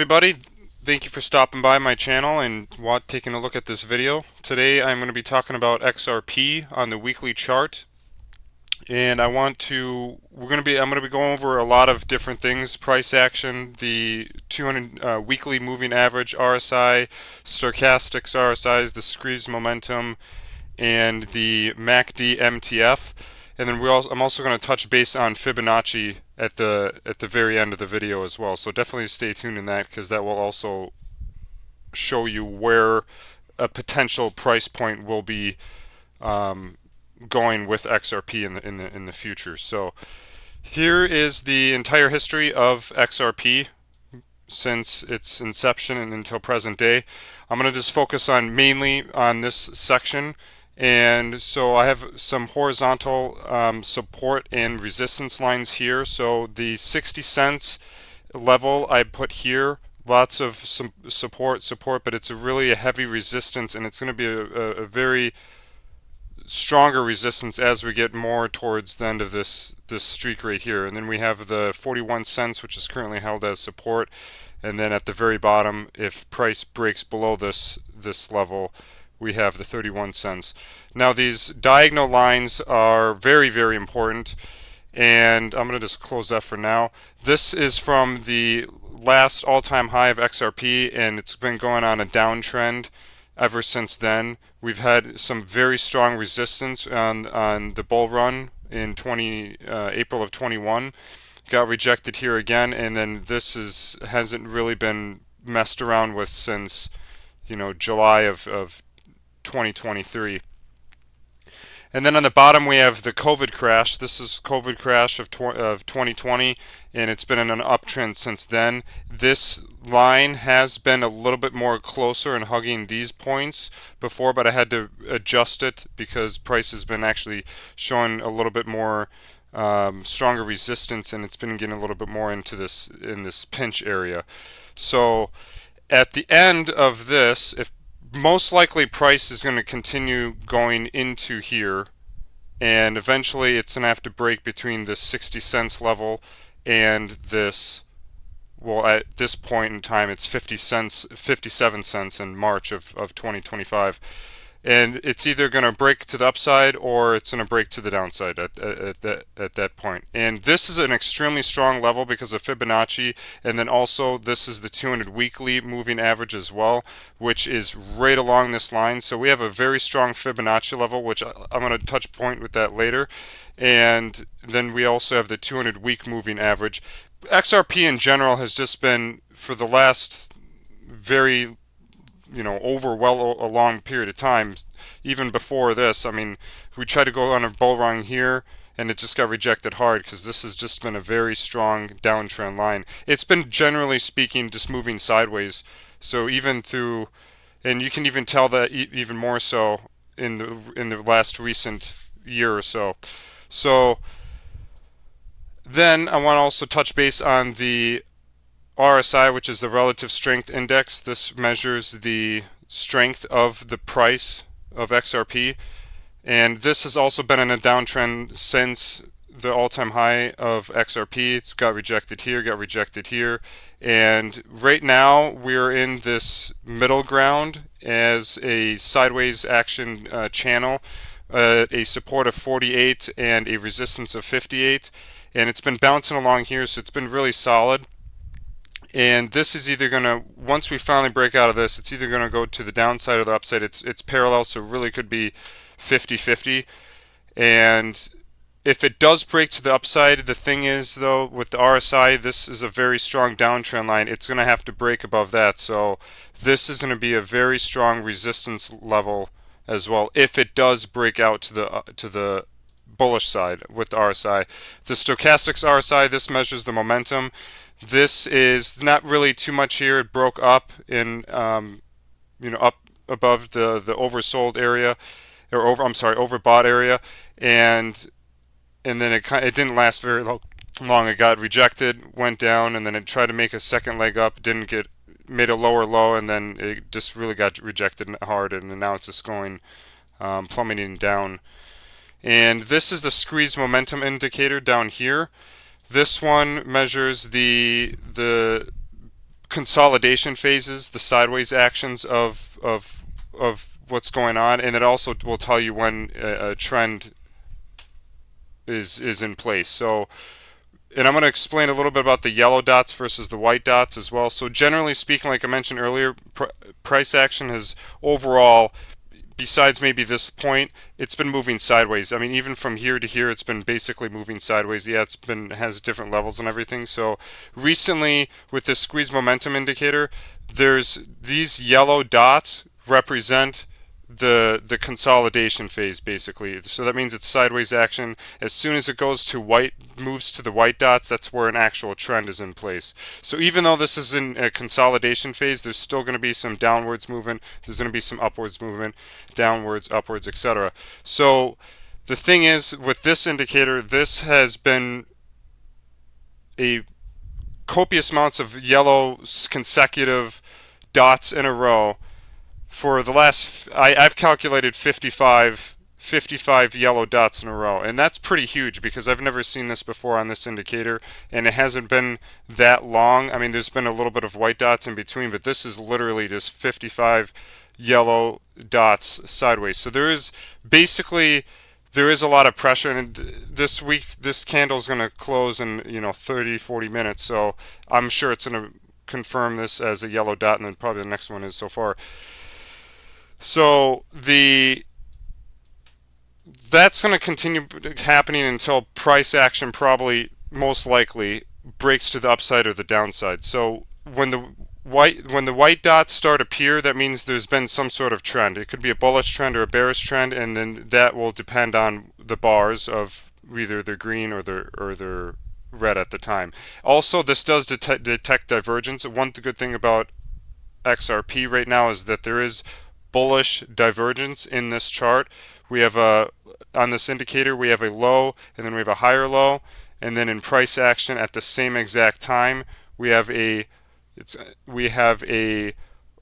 Everybody, thank you for stopping by my channel and taking a look at this video. Today I'm going to be talking about XRP on the weekly chart, and I'm going to be going over a lot of different things: price action, the 200 weekly moving average RSI, stochastics RSIs, the squeeze momentum, and the MACD MTF. And then I'm also going to touch base on Fibonacci at the very end of the video as well. So definitely stay tuned in that, because that will also show you where a potential price point will be going with XRP in the future. So here is the entire history of XRP since its inception and until present day. I'm going to just focus on mainly on this section. And so I have some horizontal support and resistance lines here. So the 60 cents level I put here, lots of some support, but it's a heavy resistance, and it's going to be a very stronger resistance as we get more towards the end of this streak right here. And then we have the 41 cents, which is currently held as support. And then at the very bottom, if price breaks below this level, we have the 31 cents. Now these diagonal lines are very important, and I'm going to just close that for now. This is from the last all-time high of XRP, and it's been going on a downtrend ever since then. We've had some very strong resistance on the bull run in April of 21. Got rejected here again, and then this hasn't really been messed around with since July of 2023. And then on the bottom we have the COVID crash. This is COVID crash of 2020, and it's been in an uptrend since then. This line has been a little bit more closer and hugging these points before, but I had to adjust it because price has been actually showing a little bit more stronger resistance, and it's been getting a little bit more into this pinch area. So at the end of this, if most likely price is going to continue going into here, and eventually it's going to have to break between the 60 cents level and this. Well, at this point in time it's 50 cents, 57 cents in March of 2025, and it's either going to break to the upside or it's going to break to the downside at that point. And this is an extremely strong level because of Fibonacci, and then also this is the 200 weekly moving average as well, which is right along this line. So we have a very strong Fibonacci level, which I'm going to touch point with that later. And then we also have the 200 week moving average. XRP in general has just been, for the last very a long period of time, even before this. I mean, we tried to go on a bull run here, and it just got rejected hard because this has just been a very strong downtrend line. It's been, generally speaking, just moving sideways. So even through, and you can even tell that even more so in the last recent year or so. So then I want to also touch base on the RSI, which is the relative strength index. This measures the strength of the price of XRP, and this has also been in a downtrend since the all-time high of XRP. It's got rejected here, and right now we're in this middle ground as a sideways action channel, a support of 48 and a resistance of 58, and it's been bouncing along here, so it's been really solid. And this is either going to, once we finally break out of this, it's either going to go to the downside or the upside. It's parallel, so it really could be 50-50. And if it does break to the upside, the thing is, though, with the RSI, this is a very strong downtrend line. It's going to have to break above that. So this is going to be a very strong resistance level as well if it does break out to the bullish side with the RSI. The stochastics RSI, this measures the momentum. This is not really too much here. It broke up in, up above the oversold area, or overbought area, and then it didn't last very long. It got rejected, went down, and then it tried to make a second leg up, made a lower low, and then it just really got rejected hard, and now it's just going plummeting down. And this is the squeeze momentum indicator down here. This one measures the consolidation phases, the sideways actions of what's going on, and it also will tell you when a trend is in place. So, and I'm going to explain a little bit about the yellow dots versus the white dots as well. So generally speaking, like I mentioned earlier, price action has overall, besides maybe this point, it's been moving sideways. I mean, even from here to here, it's been basically moving sideways. Yeah, it's been has different levels and everything. So recently, with this squeeze momentum indicator, there's these yellow dots represent the consolidation phase basically. So that means it's sideways action. As soon as it goes to white, moves to the white dots, that's where an actual trend is in place. So even though this is in a consolidation phase, there's still going to be some downwards movement, there's going to be some upwards movement, downwards, upwards, etc. So the thing is with this indicator, this has been a copious amounts of yellow consecutive dots in a row for the last, I've calculated 55 yellow dots in a row, and that's pretty huge because I've never seen this before on this indicator, and it hasn't been that long. I mean, there's been a little bit of white dots in between, but this is literally just 55 yellow dots sideways. So there is basically, there is a lot of pressure, and this week this candle is going to close in 30-40 minutes, so I'm sure it's going to confirm this as a yellow dot, and then probably the next one is so far. So that's going to continue happening until price action probably most likely breaks to the upside or the downside. So when the white dots start appear, that means there's been some sort of trend. It could be a bullish trend or a bearish trend, and then that will depend on the bars of either they're green or they're red at the time. Also, this does detect divergence. One good thing about XRP right now is that there is bullish divergence in this chart. We have on this indicator we have a low, and then we have a higher low, and then in price action at the same exact time we have a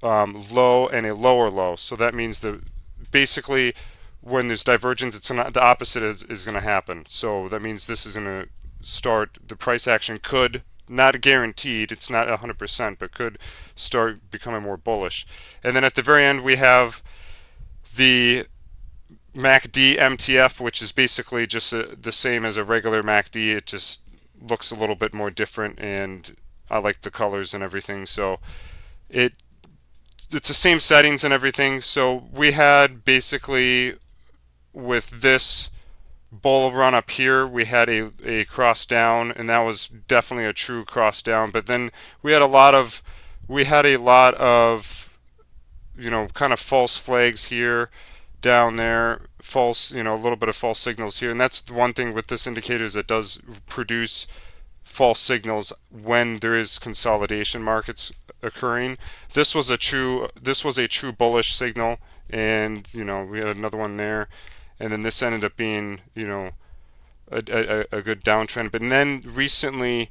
low and a lower low. So that means that basically when there's divergence, it's not, the opposite is going to happen. So that means this is going to start, the price action could, not guaranteed, it's not 100%, but could start becoming more bullish. And then at the very end we have the MACD MTF, which is basically just the same as a regular MACD. It just looks a little bit more different, and I like the colors and everything. So it's the same settings and everything. So we had basically with this bull run up here, we had a cross down, and that was definitely a true cross down. But then we had a lot of kind of false flags here, down there, false, a little bit of false signals here. And that's the one thing with this indicator, is it does produce false signals when there is consolidation markets occurring. This was a true bullish signal, and we had another one there, and then this ended up being a good downtrend. But then recently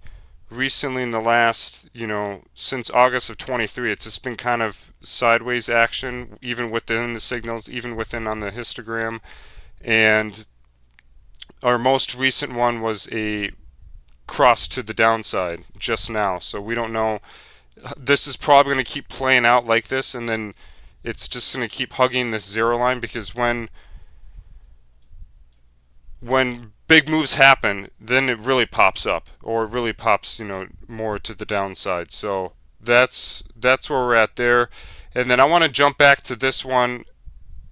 in the last, since August of 23, it's just been kind of sideways action, even within the signals, even within on the histogram. And our most recent one was a cross to the downside just now. So we don't know, this is probably going to keep playing out like this, and then it's just going to keep hugging this zero line, because when big moves happen, then it really pops up, or it really pops, more to the downside. So that's where we're at there. And then I want to jump back to this one,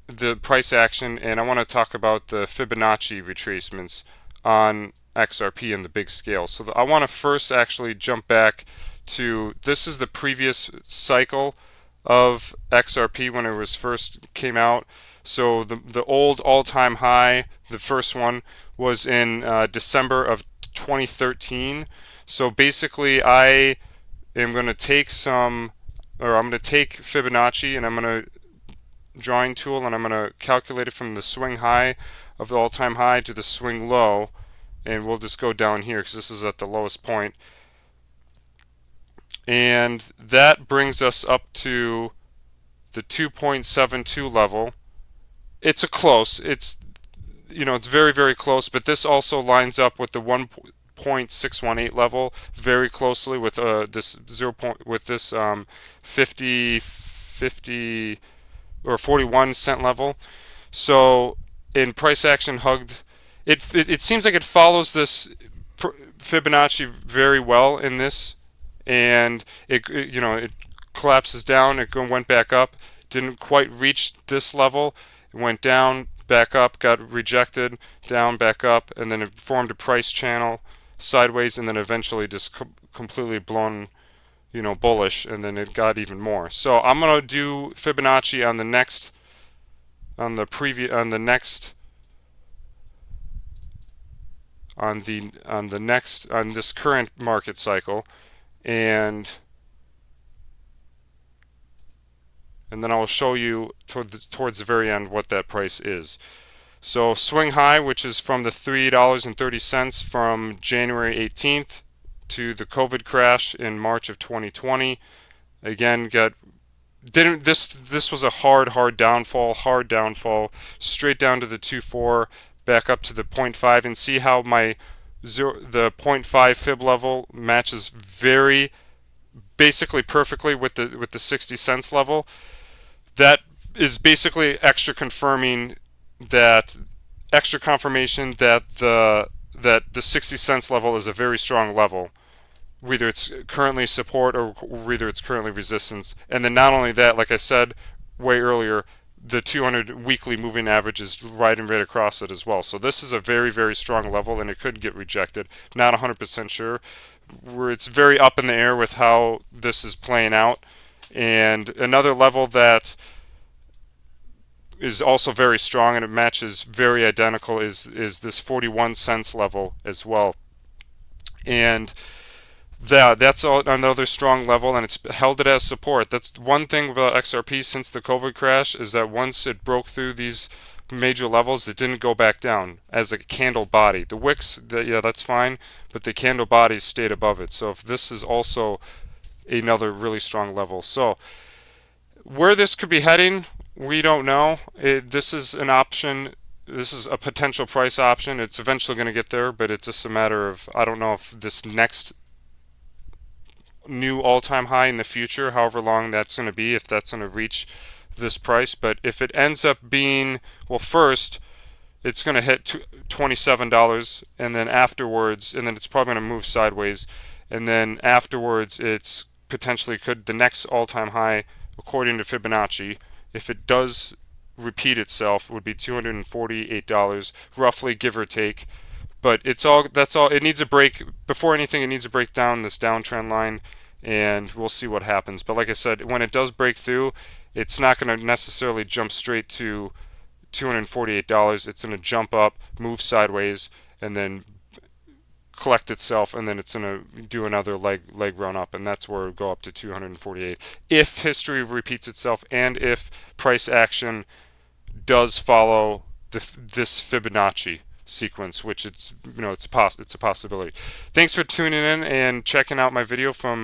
the price action, and I want to talk about the Fibonacci retracements on XRP and the big scale. So I want to first actually jump back to, this is the previous cycle of XRP when it was first came out. So the old all-time high, the first one, was in December of 2013. So basically I am going to take I'm going to take Fibonacci, and I'm going to drawing tool, and I'm going to calculate it from the swing high of the all-time high to the swing low, and we'll just go down here because this is at the lowest point. And that brings us up to the 2.72 level. It's very, very close, but this also lines up with the 0.618 level very closely with this 50 or 41 cent level. So in price action hugged it seems like it follows this Fibonacci very well in this, and it collapses down. It went back up, didn't quite reach this level. It went down, back up, got rejected, down, back up, and then it formed a price channel sideways, and then eventually just completely blown, bullish, and then it got even more. So I'm gonna do Fibonacci on the next, on the previous, on the next, on the next, on this current market cycle, and then I will show you towards the very end what that price is. So swing high, which is from the $3.30 from January 18th to the COVID crash in March of 2020. Again, this was a hard downfall, straight down to the 2.4, back up to the 0.5, and see how the 0.5 fib level matches basically perfectly with the 60 cents level. That is basically extra confirmation that the 60 cents level is a very strong level, whether it's currently support or whether it's currently resistance. And then not only that, like I said way earlier, the 200 weekly moving average is right across it as well. So this is a very, very strong level, and it could get rejected. Not 100% sure. It's very up in the air with how this is playing out. And another level that is also very strong, and it matches very identical, is this 41 cents level as well. And that's another strong level, and it's held it as support. That's one thing about XRP since the COVID crash, is that once it broke through these major levels, it didn't go back down as a candle body. The wicks, that's fine, but the candle bodies stayed above it. So if this is also another really strong level. So where this could be heading, we don't know. This is an option. This is a potential price option. It's eventually going to get there, but it's just a matter of, I don't know if this next new all-time high in the future, however long that's going to be, if that's going to reach this price. But if it ends up being, well, first it's going to hit $27, and then afterwards, and then it's probably going to move sideways, and then afterwards it's potentially the next all-time high according to Fibonacci, if it does repeat itself, would be $248 roughly, give or take. But that's all it needs a break. Before anything, it needs to break down this downtrend line, and we'll see what happens. But like I said, when it does break through, it's not going to necessarily jump straight to $248. It's going to jump up, move sideways, and then collect itself, and then it's going to do another leg run up, and that's where it'll go up to 248 if history repeats itself, and if price action does follow this Fibonacci sequence, which it's a possibility. Thanks for tuning in and checking out my video from